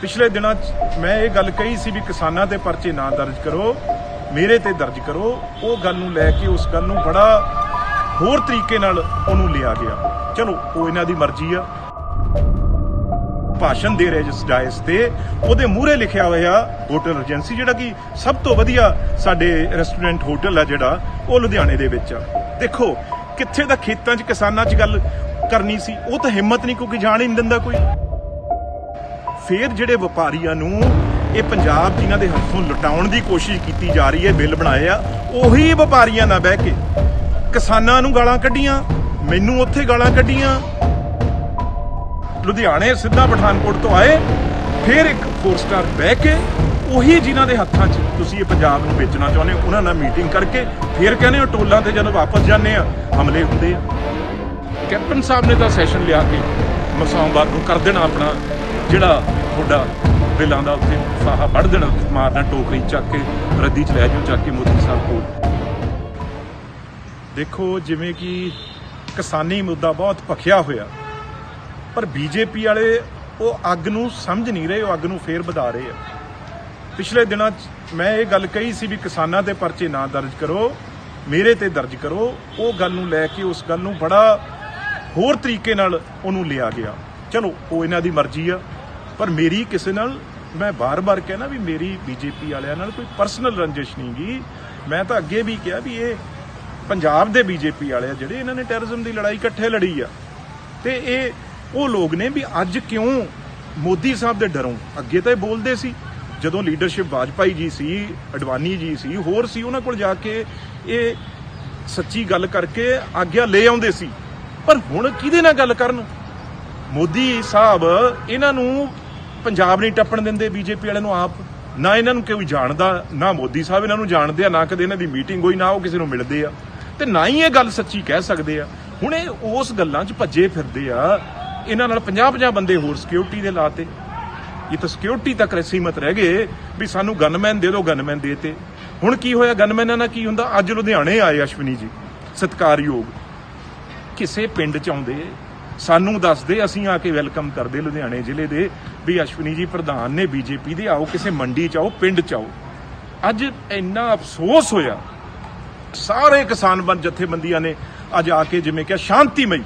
पिछले दिनों मैं ये गल कही सी भी किसानां ते परचे ना दर्ज करो, मेरे ते दर्ज करो। वो गल नूं लैके उस गल नूं बड़ा होर तरीके नाल उहनूं लिया गया। चलो वो इन्हां दी मर्जी आ। भाषण दे रहे जिस डायस ते ਉਹਦੇ ਮੂਹਰੇ ਲਿਖਿਆ ਹੋਇਆ ਹੋਟਲ ਏਜੰਸੀ ਜਿਹੜਾ ਕਿ ਸਭ ਤੋਂ ਵਧੀਆ ਸਾਡੇ ਰੈਸਟੋਰੈਂਟ ਹੋਟਲ ਆ ਜਿਹੜਾ ਉਹ ਲੁਧਿਆਣੇ ਦੇ ਵਿੱਚ ਆ। ਦੇਖੋ ਕਿੱਥੇ ਦਾ ਖੇਤਾਂ 'ਚ ਕਿਸਾਨਾਂ 'ਚ ਗੱਲ ਕਰਨੀ ਸੀ, ਉਹ ਤਾਂ ਹਿੰਮਤ ਨਹੀਂ ਕਿਉਂਕਿ ਜਾਣ ਹੀ ਨਹੀਂ ਦਿੰਦਾ ਕੋਈ। ਫਿਰ ਜਿਹੜੇ ਵਪਾਰੀਆਂ ਨੂੰ ਇਹ ਪੰਜਾਬ ਜਿਨ੍ਹਾਂ ਦੇ ਹੱਥੋਂ ਲੁਟਾਉਣ ਦੀ ਕੋਸ਼ਿਸ਼ ਕੀਤੀ ਜਾ ਰਹੀ ਹੈ, ਬਿੱਲ ਬਣਾਏ ਆ, ਉਹੀ ਵਪਾਰੀਆਂ ਨਾਲ ਬਹਿ ਕੇ ਕਿਸਾਨਾਂ ਨੂੰ ਗਾਲਾਂ ਕੱਢੀਆਂ, ਮੈਨੂੰ ਉੱਥੇ ਗਾਲਾਂ ਕੱਢੀਆਂ। ਲੁਧਿਆਣੇ ਸਿੱਧਾ ਪਠਾਨਕੋਟ ਤੋਂ ਆਏ, ਫਿਰ ਇੱਕ 4 ਸਟਾਰ ਬਹਿ ਕੇ ਉਹੀ ਜਿਨ੍ਹਾਂ ਦੇ ਹੱਥਾਂ 'ਚ ਤੁਸੀਂ ਇਹ ਪੰਜਾਬ ਨੂੰ ਵੇਚਣਾ ਚਾਹੁੰਦੇ ਹੋ ਉਹਨਾਂ ਨਾਲ ਮੀਟਿੰਗ ਕਰਕੇ ਫਿਰ ਕਹਿੰਦੇ ਹੋ ਟੋਲਾਂ ਤੇ ਜਦੋਂ ਵਾਪਸ ਜਾਂਦੇ ਆ ਹਮਲੇ ਹੁੰਦੇ ਆ। ਕੈਪਟਨ ਸਾਹਿਬ ਨੇ ਤਾਂ ਸੈਸ਼ਨ ਲਿਆ ਕੇ ਮਸਾਂਬਾਦ ਨੂੰ ਕਰ ਦੇਣਾ ਆਪਣਾ ਜਿਹੜਾ ਤੁਹਾਡਾ ਬਿੱਲਾਂ ਦਾ ਉੱਥੇ ਫਾਹਾ ਵੱਢ ਦੇਣਾ, ਮਾਰਨਾ ਟੋਕਰੀ ਚੱਕ ਕੇ ਰੱਦੀ 'ਚ ਲੈ ਜਾਓ ਚੱਕ ਕੇ ਮੋਦੀ ਸਾਹਿਬ ਕੋਲ। ਦੇਖੋ ਜਿਵੇਂ ਕਿ ਕਿਸਾਨੀ ਮੁੱਦਾ ਬਹੁਤ ਭਖਿਆ ਹੋਇਆ, ਪਰ ਬੀਜੇਪੀ ਵਾਲੇ ਉਹ ਅੱਗ ਨੂੰ ਸਮਝ ਨਹੀਂ ਰਹੇ, ਉਹ ਅੱਗ ਨੂੰ ਫੇਰ ਵਧਾ ਰਹੇ ਆ। ਪਿਛਲੇ ਦਿਨਾਂ 'ਚ ਮੈਂ ਇਹ ਗੱਲ ਕਹੀ ਸੀ ਵੀ ਕਿਸਾਨਾਂ ਤੇ ਪਰਚੇ ਨਾ ਦਰਜ ਕਰੋ, ਮੇਰੇ ਤੇ ਦਰਜ ਕਰੋ। ਉਹ ਗੱਲ ਨੂੰ ਲੈ ਕੇ ਉਸ ਗੱਲ ਨੂੰ ਬੜਾ ਹੋਰ ਤਰੀਕੇ ਨਾਲ ਉਹਨੂੰ ਲਿਆ ਗਿਆ। ਚਲੋ ਉਹ ਇਹਨਾਂ ਦੀ ਮਰਜ਼ੀ ਆ, ਪਰ ਮੇਰੀ ਕਿਸੇ ਨਾਲ, ਮੈਂ ਬਾਰ-ਬਾਰ ਕਹਿਣਾ ਵੀ ਮੇਰੀ ਬੀਜੇਪੀ ਵਾਲਿਆਂ ਨਾਲ ਕੋਈ ਪਰਸਨਲ ਰੰਜਿਸ਼ ਨਹੀਂ ਗੀ। ਮੈਂ ਤਾਂ ਅੱਗੇ ਵੀ ਕਿਹਾ ਵੀ ਇਹ ਪੰਜਾਬ ਦੇ ਬੀਜੇਪੀ ਵਾਲੇ ਆ ਜਿਹੜੇ ਇਹਨਾਂ ਨੇ ਟੈਰਰਿਜ਼ਮ ਦੀ ਲੜਾਈ ਇਕੱਠੇ ਲੜੀ ਆ, ਤੇ ਇਹ ਉਹ ਲੋਕ ਨੇ ਵੀ ਅੱਜ ਕਿਉਂ ਮੋਦੀ ਸਾਹਿਬ ਦੇ ਡਰੋਂ। ਅੱਗੇ ਤਾਂ ਇਹ ਬੋਲਦੇ ਸੀ ਜਦੋਂ ਲੀਡਰਸ਼ਿਪ ਵਾਜਪਾਈ ਜੀ ਸੀ, ਅਡਵਾਨੀ ਜੀ ਸੀ, ਹੋਰ ਸੀ, ਉਹਨਾਂ ਕੋਲ ਜਾ ਕੇ ਇਹ ਸੱਚੀ ਗੱਲ ਕਰਕੇ ਆਗਿਆ ਲੈ ਆਉਂਦੇ ਸੀ। ਪਰ ਹੁਣ ਕਿਹਦੇ ਨਾਲ ਗੱਲ ਕਰਨ? ਮੋਦੀ ਸਾਹਿਬ ਇਹਨਾਂ ਨੂੰ ਪੰਜਾਬ ਨਹੀਂ ਟੱਪਣ ਦਿੰਦੇ, ਬੀਜੇਪੀ ਵਾਲਿਆਂ ਨੂੰ ਆਪ। ਨਾ ਇਹਨਾਂ ਨੂੰ ਕੋਈ ਜਾਣਦਾ, ਨਾ ਮੋਦੀ ਸਾਹਿਬ ਇਹਨਾਂ ਨੂੰ ਜਾਣਦੇ ਆ, ਨਾ ਕਦੇ ਇਹਨਾਂ ਦੀ ਮੀਟਿੰਗ ਹੋਈ, ਨਾ ਉਹ ਕਿਸੇ ਨੂੰ ਮਿਲਦੇ ਆ, ਤੇ ਨਾ ਹੀ ਇਹ ਗੱਲ ਸੱਚੀ ਕਹਿ ਸਕਦੇ ਆ। ਹੁਣ ਇਹ ਉਸ ਗੱਲਾਂ 'ਚ ਭੱਜੇ ਫਿਰਦੇ ਆ। ਇਹਨਾਂ ਨਾਲ 50-50 ਬੰਦੇ ਹੋਰ ਸਿਕਿਉਰਿਟੀ ਦੇ ਲਾਤੇ। ਇਹ ਤਾਂ ਸਿਕਿਉਰਿਟੀ ਤੱਕ ਸੀਮਤ ਰਹਿ ਗਏ ਵੀ ਸਾਨੂੰ ਗਨਮੈਨ ਦੇ ਦਿਓ, ਗਨਮੈਨ ਦੇਤੇ। ਹੁਣ ਕੀ ਹੋਇਆ? ਗਨਮੈਨਾਂ ਨਾਲ ਕੀ ਹੁੰਦਾ? ਅੱਜ ਲੁਧਿਆਣੇ ਆਏ ਅਸ਼ਵਨੀ ਜੀ, ਸਤਿਕਾਰਯੋਗ, ਕਿਸੇ ਪਿੰਡ 'ਚ ਆਉਂਦੇ ਸਾਨੂੰ ਦੱਸਦੇ, ਅਸੀਂ ਆ ਕੇ ਵੈਲਕਮ ਕਰਦੇ ਲੁਧਿਆਣੇ ਜ਼ਿਲ੍ਹੇ ਦੇ ਵੀ ਅਸ਼ਵਨੀ ਜੀ ਪ੍ਰਧਾਨ ਨੇ ਬੀਜੇਪੀ ਦੇ, ਆਓ ਕਿਸੇ ਮੰਡੀ 'ਚ ਆਓ, ਪਿੰਡ 'ਚ ਆਓ। ਅੱਜ ਇੰਨਾ ਅਫਸੋਸ ਹੋਇਆ, ਸਾਰੇ ਕਿਸਾਨ ਜਥੇਬੰਦੀਆਂ ਨੇ ਅੱਜ ਆ ਕੇ ਜਿਵੇਂ ਕਿਹਾ ਸ਼ਾਂਤੀਮਈ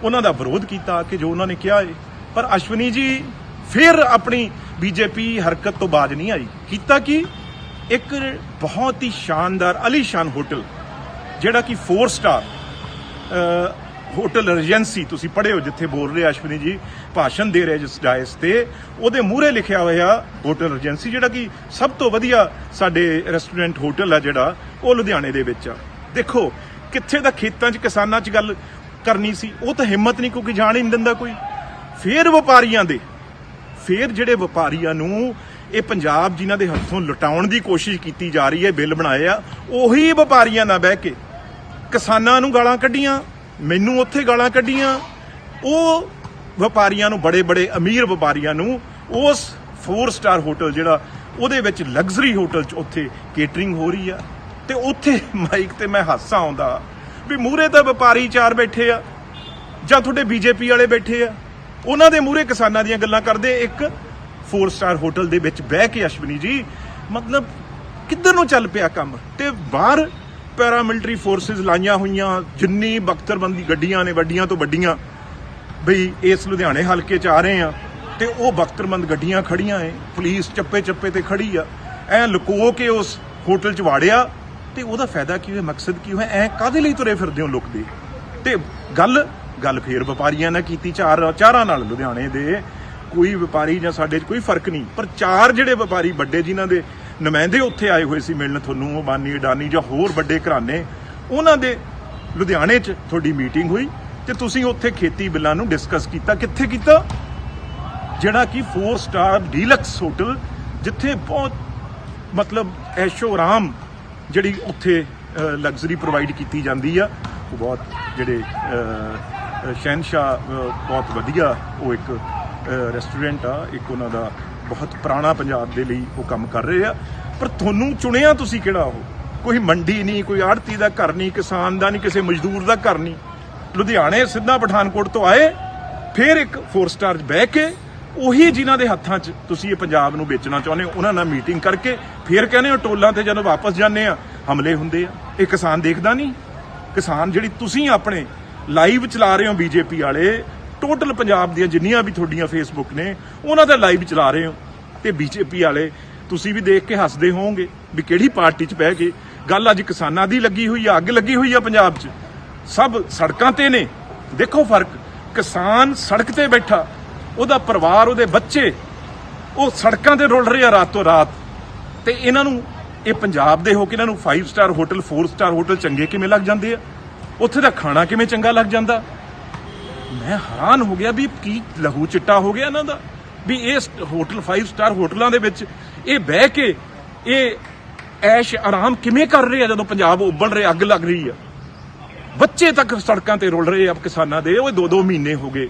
ਉਹਨਾਂ ਦਾ ਵਿਰੋਧ ਕੀਤਾ ਕਿ ਜੋ ਉਹਨਾਂ ਨੇ ਕਿਹਾ ਹੈ। ਪਰ ਅਸ਼ਵਨੀ ਜੀ ਫਿਰ ਆਪਣੀ ਬੀਜੇਪੀ ਹਰਕਤ ਤੋਂ ਬਾਜ ਨਹੀਂ ਆਈ। ਕੀਤਾ ਕਿ ਇੱਕ ਬਹੁਤ ਹੀ ਸ਼ਾਨਦਾਰ ਅਲੀਸ਼ਾਨ ਹੋਟਲ ਜਿਹੜਾ ਕਿ 4 ਸਟਾਰ ਹੋਟਲ ਏਜੰਸੀ, ਤੁਸੀਂ ਪੜ੍ਹੇ ਹੋ ਜਿੱਥੇ ਬੋਲ ਰਹੇ ਅਸ਼ਵਨੀ ਜੀ ਭਾਸ਼ਣ ਦੇ ਰਹੇ ਜਿਸ ਡਾਇਸ ਤੇ, ਉਹਦੇ ਮੂਹਰੇ ਲਿਖਿਆ ਹੋਇਆ ਹੋਟਲ ਏਜੰਸੀ ਜਿਹੜਾ ਕਿ ਸਭ ਤੋਂ ਵਧੀਆ ਸਾਡੇ ਰੈਸਟੋਰੈਂਟ ਹੋਟਲ ਆ ਜਿਹੜਾ ਉਹ ਲੁਧਿਆਣੇ ਦੇ ਵਿੱਚ ਆ। ਦੇਖੋ ਕਿੱਥੇ ਦਾ ਖੇਤਾਂ 'ਚ ਕਿਸਾਨਾਂ 'ਚ ਗੱਲ ਕਰਨੀ ਸੀ, ਉਹ ਤਾਂ ਹਿੰਮਤ ਨਹੀਂ ਕਿਉਂਕਿ ਜਾਣ ਹੀ ਨਹੀਂ ਦਿੰਦਾ ਕੋਈ। ਫਿਰ ਵਪਾਰੀਆਂ ਦੇ, ਫਿਰ ਜਿਹੜੇ ਵਪਾਰੀਆਂ ਨੂੰ ਇਹ ਪੰਜਾਬ ਜਿਨ੍ਹਾਂ ਦੇ ਹੱਥੋਂ ਲੁਟਾਉਣ ਦੀ ਕੋਸ਼ਿਸ਼ ਕੀਤੀ ਜਾ ਰਹੀ ਹੈ, ਬਿੱਲ ਬਣਾਏ ਆ, ਉਹੀ ਵਪਾਰੀਆਂ ਨਾਲ ਬਹਿ ਕੇ ਕਿਸਾਨਾਂ ਨੂੰ ਗਾਲਾਂ ਕੱਢੀਆਂ, ਮੈਨੂੰ ਉੱਥੇ ਗਾਲਾਂ ਕੱਢੀਆਂ। ਉਹ ਵਪਾਰੀਆਂ ਨੂੰ, ਬੜੇ ਅਮੀਰ ਵਪਾਰੀਆਂ ਨੂੰ ਉਸ 4 ਸਟਾਰ ਹੋਟਲ ਜਿਹੜਾ ਉਹਦੇ ਵਿੱਚ ਲਗਜ਼ਰੀ ਹੋਟਲ 'ਚ ਉੱਥੇ ਕੇਟਰਿੰਗ ਹੋ ਰਹੀ ਆ, ਤੇ ਉੱਥੇ ਮਾਈਕ ਤੇ ਮੈਂ ਹਾਸਾ ਆਉਂਦਾ ਵੀ ਮੂਹਰੇ ਤਾਂ ਵਪਾਰੀ 4 ਬੈਠੇ ਆ ਜਾਂ ਤੁਹਾਡੇ ਬੀਜੇਪੀ ਵਾਲੇ ਬੈਠੇ ਆ, ਉਹਨਾਂ ਦੇ ਮੂਹਰੇ ਕਿਸਾਨਾਂ ਦੀਆਂ ਗੱਲਾਂ ਕਰਦੇ ਇੱਕ 4 ਸਟਾਰ ਹੋਟਲ ਦੇ ਵਿੱਚ ਬਹਿ ਕੇ। ਅਸ਼ਵਨੀ ਜੀ ਮਤਲਬ ਕਿੱਧਰ ਨੂੰ ਚੱਲ ਪਿਆ ਕੰਮ? ਤੇ ਬਾਹਰ ਪੈਰਾਮਿਲਟਰੀ ਫੋਰਸਿਸ ਲਾਈਆਂ ਹੋਈਆਂ, ਜਿੰਨੀ ਬਖਤਰਬੰਦੀ ਗੱਡੀਆਂ ਨੇ ਵੱਡੀਆਂ ਤੋਂ ਵੱਡੀਆਂ, ਬਈ ਇਸ ਲੁਧਿਆਣੇ ਹਲਕੇ 'ਚ ਆ ਰਹੇ ਆ, ਤੇ ਉਹ ਬਖਤਰਬੰਦ ਗੱਡੀਆਂ ਖੜੀਆਂ ਏ, ਪੁਲਿਸ ਚੱਪੇ ਤੇ ਖੜੀ ਆ, ਐ ਲੁਕੋ ਕੇ ਉਸ ਹੋਟਲ 'ਚ ਵਾੜਿਆ। ਤੇ ਉਹਦਾ ਫਾਇਦਾ ਕੀ ਹੋਇਆ? ਮਕਸਦ ਕੀ ਹੋਇਆ? ਐ ਕਾਹਦੇ ਲਈ ਤੁਰੇ ਫਿਰਦੇ ਹੋ ਲੁਕਦੇ? ਤੇ ਗੱਲ ਫੇਰ ਵਪਾਰੀਆਂ ਨਾਲ ਕੀਤੀ, ਚਾਰਾਂ ਨਾਲ। ਲੁਧਿਆਣੇ ਦੇ ਕੋਈ ਵਪਾਰੀ ਜਾਂ ਸਾਡੇ 'ਚ ਕੋਈ ਫਰਕ ਨਹੀਂ, ਪਰ 4 ਜਿਹੜੇ ਵਪਾਰੀ ਵੱਡੇ ਜਿਨ੍ਹਾਂ ਦੇ ਨੁਮਾਇੰਦੇ ਉੱਥੇ ਆਏ ਹੋਏ ਸੀ ਮਿਲਣ ਤੁਹਾਨੂੰ, ਅਬਾਨੀ, ਅਡਾਨੀ ਜਾਂ ਹੋਰ ਵੱਡੇ ਘਰਾਣੇ, ਉਹਨਾਂ ਦੇ ਲੁਧਿਆਣੇ 'ਚ ਤੁਹਾਡੀ ਮੀਟਿੰਗ ਹੋਈ ਤੇ ਤੁਸੀਂ ਉੱਥੇ ਖੇਤੀ ਬਿੱਲਾਂ ਨੂੰ ਡਿਸਕਸ ਕੀਤਾ। ਕਿੱਥੇ ਕੀਤਾ? ਜਿਹੜਾ ਕਿ 4 ਸਟਾਰ ਡੀਲਕਸ ਹੋਟਲ, ਜਿੱਥੇ ਬਹੁਤ ਮਤਲਬ ਐਸ਼ੋ ਆਰਾਮ ਜਿਹੜੀ ਉੱਥੇ ਲਗਜ਼ਰੀ ਪ੍ਰੋਵਾਈਡ ਕੀਤੀ ਜਾਂਦੀ ਆ, ਉਹ ਬਹੁਤ ਜਿਹੜੇ ਸ਼ਹਿਨਸ਼ਾਹ ਬਹੁਤ ਵਧੀਆ ਉਹ ਇੱਕ ਰੈਸਟੋਰੈਂਟ ਆ, ਇੱਕ ਉਹਨਾਂ ਦਾ ਬਹੁਤ ਪੁਰਾਣਾ ਪੰਜਾਬ ਦੇ ਲਈ ਉਹ ਕੰਮ ਕਰ ਰਹੇ ਆ। ਪਰ ਤੁਹਾਨੂੰ ਚੁਣਿਆ ਤੁਸੀਂ ਕਿਹੜਾ? ਉਹ ਕੋਈ ਮੰਡੀ ਨਹੀਂ, ਕੋਈ ਆੜਤੀ ਦਾ ਘਰ ਨਹੀਂ, ਕਿਸਾਨ ਦਾ ਨਹੀਂ, ਕਿਸੇ ਮਜ਼ਦੂਰ ਦਾ ਘਰ ਨਹੀਂ। ਲੁਧਿਆਣੇ ਸਿੱਧਾ ਪਠਾਨਕੋਟ ਤੋਂ ਆਏ, ਫਿਰ ਇੱਕ 4 ਸਟਾਰ 'ਚ ਬਹਿ ਕੇ ਉਹੀ ਜਿਨ੍ਹਾਂ ਦੇ ਹੱਥਾਂ 'ਚ ਤੁਸੀਂ ਇਹ ਪੰਜਾਬ ਨੂੰ ਵੇਚਣਾ ਚਾਹੁੰਦੇ ਹੋ, ਉਹਨਾਂ ਨਾਲ ਮੀਟਿੰਗ ਕਰਕੇ ਫਿਰ ਕਹਿੰਦੇ ਹੋ ਟੋਲਾਂ ਤੇ ਜਦੋਂ ਵਾਪਸ ਜਾਂਦੇ ਆ ਹਮਲੇ ਹੁੰਦੇ ਆ। ਇਹ ਕਿਸਾਨ ਦੇਖਦਾ ਨਹੀਂ? ਕਿਸਾਨ ਜਿਹੜੀ ਤੁਸੀਂ ਆਪਣੇ ਲਾਈਵ ਚਲਾ ਰਹੇ ਹੋ ਬੀਜੇਪੀ ਵਾਲੇ, ਟੋਟਲ ਪੰਜਾਬ ਦੀਆਂ ਜਿੰਨੀਆਂ ਵੀ ਤੁਹਾਡੀਆਂ ਫੇਸਬੁੱਕ ਨੇ ਉਹਨਾਂ ਦਾ ਲਾਈਵ ਚਲਾ ਰਹੇ ਹੋ, ਤੇ ਬੀਜੇਪੀ ਵਾਲੇ ਤੁਸੀਂ ਵੀ ਦੇਖ ਕੇ ਹੱਸਦੇ ਹੋਵੋਗੇ ਵੀ ਕਿਹੜੀ ਪਾਰਟੀ 'ਚ ਬਹਿ ਗਏ। ਗੱਲ ਅੱਜ ਕਿਸਾਨਾਂ ਦੀ ਲੱਗੀ ਹੋਈ ਆ, ਅੱਗ ਲੱਗੀ ਹੋਈ ਆ ਪੰਜਾਬ 'ਚ, ਸਭ ਸੜਕਾਂ ਤੇ ਨੇ। ਦੇਖੋ ਫਰਕ, ਕਿਸਾਨ ਸੜਕ ਤੇ ਬੈਠਾ, ਉਹਦਾ ਪਰਿਵਾਰ, ਉਹਦੇ ਬੱਚੇ ਉਹ ਸੜਕਾਂ ਤੇ ਰੁਲ ਰਹੇ ਆ ਰਾਤੋਂ ਰਾਤ, ਤੇ ਇਹਨਾਂ ਨੂੰ ਇਹ ਪੰਜਾਬ ਦੇ ਹੋ ਕੇ ਇਹਨਾਂ ਨੂੰ 5 ਸਟਾਰ ਹੋਟਲ 4 ਸਟਾਰ ਹੋਟਲ ਚੰਗੇ ਕਿਵੇਂ ਲੱਗ ਜਾਂਦੇ ਆ? ਉੱਥੇ ਦਾ ਖਾਣਾ ਕਿਵੇਂ ਚੰਗਾ ਲੱਗ ਜਾਂਦਾ? ਮੈਂ ਹੈਰਾਨ ਹੋ ਗਿਆ ਵੀ ਕੀ ਲਹੂ ਚਿੱਟਾ ਹੋ ਗਿਆ ਇਹਨਾਂ ਦਾ, ਵੀ ਇਹ ਹੋਟਲ 5 ਸਟਾਰ ਹੋਟਲਾਂ ਦੇ ਵਿੱਚ ਇਹ ਬਹਿ ਕੇ ਇਹ ਐਸ਼ ਆਰਾਮ ਕਿਵੇਂ ਕਰ ਰਹੇ ਆ ਜਦੋਂ ਪੰਜਾਬ ਉੱਬਲ ਰਿਹਾ, ਅੱਗ ਲੱਗ ਰਹੀ ਆ। ਬੱਚੇ ਤੱਕ ਸੜਕਾਂ ਤੇ ਰੁਲ ਰਹੇ ਆ ਕਿਸਾਨਾਂ ਦੇ, ਉਹ 2-2 ਮਹੀਨੇ ਹੋ ਗਏ।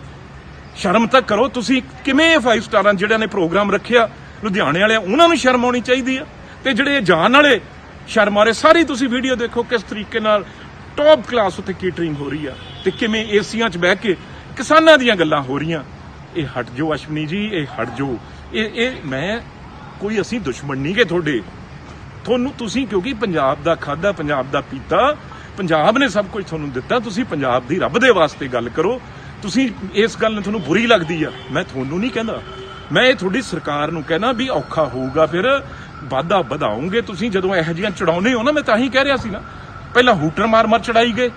ਸ਼ਰਮ ਤਾਂ ਕਰੋ ਤੁਸੀਂ। ਕਿਵੇਂ 5 ਸਟਾਰਾਂ ਜਿਹੜਿਆਂ ਨੇ ਪ੍ਰੋਗਰਾਮ ਰੱਖਿਆ ਲੁਧਿਆਣੇ ਵਾਲਿਆਂ, ਉਹਨਾਂ ਨੂੰ ਸ਼ਰਮ ਆਉਣੀ ਚਾਹੀਦੀ ਆ। ਤੇ ਜਿਹੜੇ ਜਾਣ ਵਾਲੇ ਸ਼ਰਮ ਆ ਰਹੇ, ਸਾਰੀ ਤੁਸੀਂ ਵੀਡੀਓ ਦੇਖੋ ਕਿਸ ਤਰੀਕੇ ਨਾਲ ਟੌਪ ਕਲਾਸ ਉੱਥੇ ਕੇਟਰਿੰਗ ਹੋ ਰਹੀ ਆ, ਤੇ ਕਿਵੇਂ ਏਸੀਆਂ 'ਚ ਬਹਿ ਕੇ ਕਿਸਾਨਾਂ ਦੀਆਂ ਗੱਲਾਂ ਹੋ ਰਹੀਆਂ। ਇਹ ਹਟ ਜਾਓ ਅਸ਼ਵਨੀ ਜੀ, ਇਹ ਹਟ ਜਾਓ। ਇਹ ਮੈਂ ਕੋਈ ਅਸੀਂ ਦੁਸ਼ਮਣ ਨਹੀਂ ਗੇ ਤੁਹਾਡੇ, ਤੁਹਾਨੂੰ ਤੁਸੀਂ ਕਿਉਂਕਿ ਪੰਜਾਬ ਦਾ ਖਾਧਾ, ਪੰਜਾਬ ਦਾ ਪੀਤਾ, ਪੰਜਾਬ ਨੇ ਸਭ ਕੁਝ ਤੁਹਾਨੂੰ ਦਿੱਤਾ, ਤੁਸੀਂ ਪੰਜਾਬ ਦੀ ਰੱਬ ਦੇ ਵਾਸਤੇ ਗੱਲ ਕਰੋ। ਤੁਸੀਂ ਇਸ ਗੱਲ ਨੂੰ ਤੁਹਾਨੂੰ ਬੁਰੀ ਲੱਗਦੀ ਆ, ਮੈਂ ਤੁਹਾਨੂੰ ਨਹੀਂ ਕਹਿੰਦਾ, ਮੈਂ ਇਹ ਤੁਹਾਡੀ ਸਰਕਾਰ ਨੂੰ ਕਹਿਣਾ ਵੀ ਔਖਾ ਹੋਊਗਾ, ਫਿਰ ਵਾਧਾ ਵਧਾਉਂਗੇ ਤੁਸੀਂ ਜਦੋਂ ਇਹੋ ਜਿਹੀਆਂ ਚੜਾਉਨੇ ਹੋ ਨਾ। ਮੈਂ ਤਾਂ ਹੀ ਕਹਿ ਰਿਹਾ ਸੀ ਨਾ, ਪਹਿਲਾਂ ਹੂਟਰ ਮਾਰ ਚੜਾਈ ਗਏ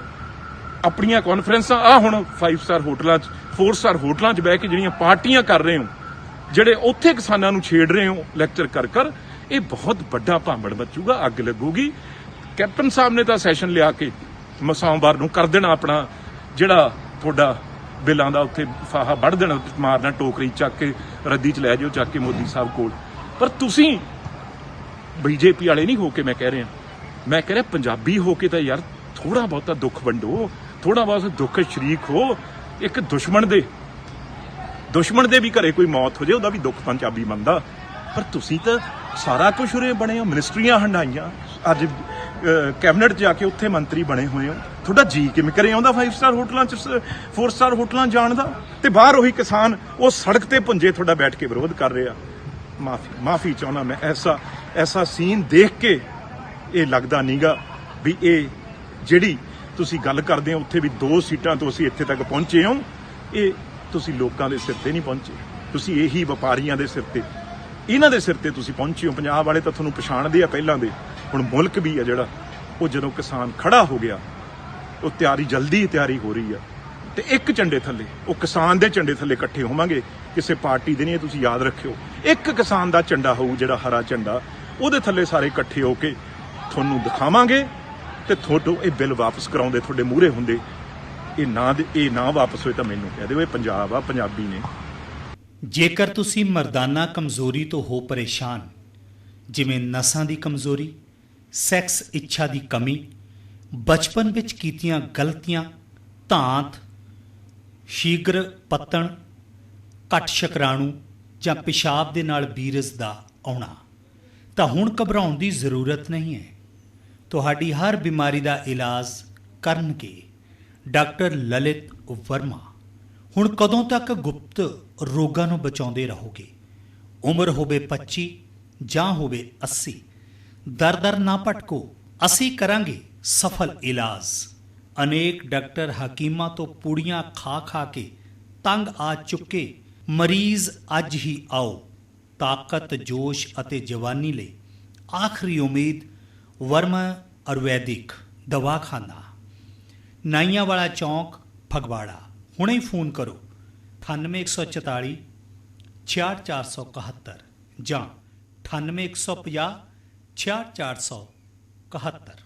ਆਪਣੀਆਂ ਕਾਨਫਰੰਸਾਂ, ਆ ਹੁਣ 5 ਸਟਾਰ ਹੋਟਲਾਂ 'ਚ 4 ਸਟਾਰ ਹੋਟਲਾਂ 'ਚ ਬਹਿ ਕੇ ਜਿਹੜੀਆਂ ਪਾਰਟੀਆਂ ਕਰ ਰਹੇ ਹੋ, ਜਿਹੜੇ ਉੱਥੇ ਕਿਸਾਨਾਂ ਨੂੰ ਛੇੜ ਰਹੇ ਹੋ ਲੈਕਚਰ ਕਰ, ਇਹ ਬਹੁਤ ਵੱਡਾ ਭਾਂਬੜ ਮਚੂਗਾ, ਅੱਗ ਲੱਗੂਗੀ। ਕੈਪਟਨ ਸਾਹਿਬ ਨੇ ਤਾਂ ਸੈਸ਼ਨ ਲਿਆ ਕੇ ਸੋਮਵਾਰ ਨੂੰ ਕਰ ਦੇਣਾ ਆਪਣਾ ਜਿਹੜਾ ਤੁਹਾਡਾ ਬਿੱਲਾਂ ਦਾ ਉੱਥੇ ਫਾਹਾ ਵੱਢ ਦੇਣਾ, ਮਾਰਨਾ ਟੋਕਰੀ ਚੱਕ ਕੇ ਰੱਦੀ 'ਚ ਲੈ ਜਾਓ ਚੱਕ ਕੇ ਮੋਦੀ ਸਾਹਿਬ ਕੋਲ। ਪਰ ਤੁਸੀਂ ਬੀਜੇਪੀ ਵਾਲੇ ਨਹੀਂ ਹੋ ਕੇ ਮੈਂ ਕਹਿ ਰਿਹਾ, ਮੈਂ ਕਹਿ ਰਿਹਾ ਪੰਜਾਬੀ ਹੋ ਕੇ ਤਾਂ ਯਾਰ ਥੋੜਾ ਬਹੁਤਾ ਦੁੱਖ ਵੰਡੋ, ਥੋੜਾ ਬਹੁਤ ਦੁੱਖ ਸ਼ਰੀਕ ਹੋ। ਇੱਕ ਦੁਸ਼ਮਣ ਦੇ ਵੀ ਘਰੇ ਕੋਈ ਮੌਤ ਹੋ ਜਾਏ ਉਹਦਾ ਵੀ ਦੁੱਖ ਪੰਜਾਬੀ ਮੰਨਦਾ, ਪਰ ਤੁਸੀਂ ਤਾਂ ਸਾਰਾ ਕੁਝ ਉਰੇ ਬਣੇ ਹੋ, ਮਿਨਿਸਟਰੀਆਂ ਹੰਡਾਈਆਂ, ਅੱਜ ਕੈਬਨਿਟ ਜਾ ਕੇ ਉੱਥੇ ਮੰਤਰੀ ਬਣੇ ਹੋਏ ਹੋ। ਤੁਹਾਡਾ ਜੀ ਕਿਵੇਂ ਕਰੇ ਆਉਂਦਾ 5 ਸਟਾਰ ਹੋਟਲਾਂ 'ਚ 4 ਸਟਾਰ ਹੋਟਲਾਂ ਜਾਣ ਦਾ, ਤੇ ਬਾਹਰ ਉਹੀ ਕਿਸਾਨ ਉਹ ਸੜਕ ਤੇ ਪੁੰਜੇ ਤੁਹਾਡਾ ਬੈਠ ਕੇ ਵਿਰੋਧ ਕਰ ਰਿਹਾ। ਮਾਫੀ ਚਾਹੁੰਦਾ ਮੈਂ, ਐਸਾ ਸੀਨ ਦੇਖ ਕੇ ਇਹ ਲੱਗਦਾ ਨਹੀਂਗਾ ਵੀ ਇਹ ਜਿਹੜੀ ਤੁਸੀਂ ਗੱਲ ਕਰਦੇ ਹੋ ਉੱਥੇ ਵੀ 2 ਸੀਟਾਂ ਤੋਂ ਅਸੀਂ ਇੱਥੇ ਤੱਕ ਪਹੁੰਚੇ ਹਾਂ, ਇਹ ਤੁਸੀਂ ਲੋਕਾਂ ਦੇ ਸਿਰ ਤੇ ਨਹੀਂ ਪਹੁੰਚੇ, ਤੁਸੀਂ ਇਹੀ ਵਪਾਰੀਆਂ ਦੇ ਸਿਰ ਤੇ, ਇਹਨਾਂ ਦੇ ਸਿਰ ਤੇ ਤੁਸੀਂ ਪਹੁੰਚੇ ਹੋ। ਪੰਜਾਬ ਵਾਲੇ ਤਾਂ ਤੁਹਾਨੂੰ ਪਛਾਣਦੇ ਆ ਪਹਿਲਾਂ ਦੇ, ਹੁਣ ਮੁਲਕ ਵੀ ਆ ਜਿਹੜਾ, ਉਹ ਜਦੋਂ ਕਿਸਾਨ ਖੜਾ ਹੋ ਗਿਆ, ਉਹ ਜਲਦੀ ਤਿਆਰੀ ਹੋ ਰਹੀ ਆ, ਤੇ ਇੱਕ ਝੰਡੇ ਥੱਲੇ, ਉਹ ਕਿਸਾਨ ਦੇ ਝੰਡੇ ਥੱਲੇ ਇਕੱਠੇ ਹੋਵਾਂਗੇ, ਕਿਸੇ ਪਾਰਟੀ ਦੇ ਨਹੀਂ, ਇਹ ਤੁਸੀਂ ਯਾਦ ਰੱਖਿਓ। ਇੱਕ ਕਿਸਾਨ ਦਾ ਝੰਡਾ ਹੋਊ ਜਿਹੜਾ ਹਰਾ ਝੰਡਾ, ਉਹਦੇ ਥੱਲੇ ਸਾਰੇ ਇਕੱਠੇ ਹੋ ਕੇ ਤੁਹਾਨੂੰ ਦਿਖਾਵਾਂਗੇ, ਤੇ ਤੁਹਾਡੇ ਇਹ ਬਿੱਲ ਵਾਪਸ ਕਰਾਉਂਦੇ ਤੁਹਾਡੇ ਮੂਹਰੇ ਹੁੰਦੇ। ਇਹ ਨਾ ਵਾਪਸ ਹੋਏ ਤਾਂ ਮੈਨੂੰ ਕਹਿ ਦਿਓ, ਇਹ ਪੰਜਾਬ ਆ, ਪੰਜਾਬੀ ਨੇ। ਜੇਕਰ ਤੁਸੀਂ ਮਰਦਾਨਾ ਕਮਜ਼ੋਰੀ ਤੋਂ ਹੋ ਪਰੇਸ਼ਾਨ, ਜਿਵੇਂ ਨਸਾਂ ਦੀ ਕਮਜ਼ੋਰੀ, ਸੈਕਸ ਇੱਛਾ ਦੀ ਕਮੀ, ਬਚਪਨ ਵਿੱਚ ਕੀਤੀਆਂ ਗਲਤੀਆਂ, ਧਾਂਤ, ਸ਼ੀਘਰ ਪੱਤਣ, ਘੱਟ ਸ਼ੁਕਰਾਣੂ ਜਾਂ ਪਿਸ਼ਾਬ ਦੇ ਨਾਲ ਵੀਰਸ ਦਾ ਆਉਣਾ, ਤਾਂ ਹੁਣ ਘਬਰਾਉਣ ਦੀ ਜ਼ਰੂਰਤ ਨਹੀਂ ਹੈ। ਤੁਹਾਡੀ ਹਰ ਬਿਮਾਰੀ ਦਾ ਇਲਾਜ ਕਰਨਗੇ ਡਾਕਟਰ ਲਲਿਤ ਵਰਮਾ। ਹੁਣ ਕਦੋਂ ਤੱਕ ਗੁਪਤ ਰੋਗਾਂ ਨੂੰ ਬਚਾਉਂਦੇ ਰਹੋਗੇ? ਉਮਰ ਹੋਵੇ 25 ਜਾਂ ਹੋਵੇ 80, ਦਰ ਨਾ ਭਟਕੋ, ਅਸੀਂ ਕਰਾਂਗੇ ਸਫਲ ਇਲਾਜ। ਅਨੇਕ ਡਾਕਟਰ ਹਕੀਮਾਂ ਤੋਂ ਪੂੜੀਆਂ ਖਾ ਕੇ ਤੰਗ ਆ ਚੁੱਕੇ ਮਰੀਜ਼ ਅੱਜ ਹੀ ਆਓ। ਤਾਕਤ, ਜੋਸ਼ ਅਤੇ ਜਵਾਨੀ ਲਈ ਆਖਰੀ ਉਮੀਦ ਵਰਮਾ ਆਯੁਰਵੈਦਿਕ ਦਵਾਖਾਨਾ, ਨਾਈਆਂਵਾਲਾ ਚੌਂਕ, ਫਗਵਾੜਾ। ਹੁਣੇ ਹੀ ਫੋਨ ਕਰੋ 9814 64471 ਜਾਂ 9815 64471।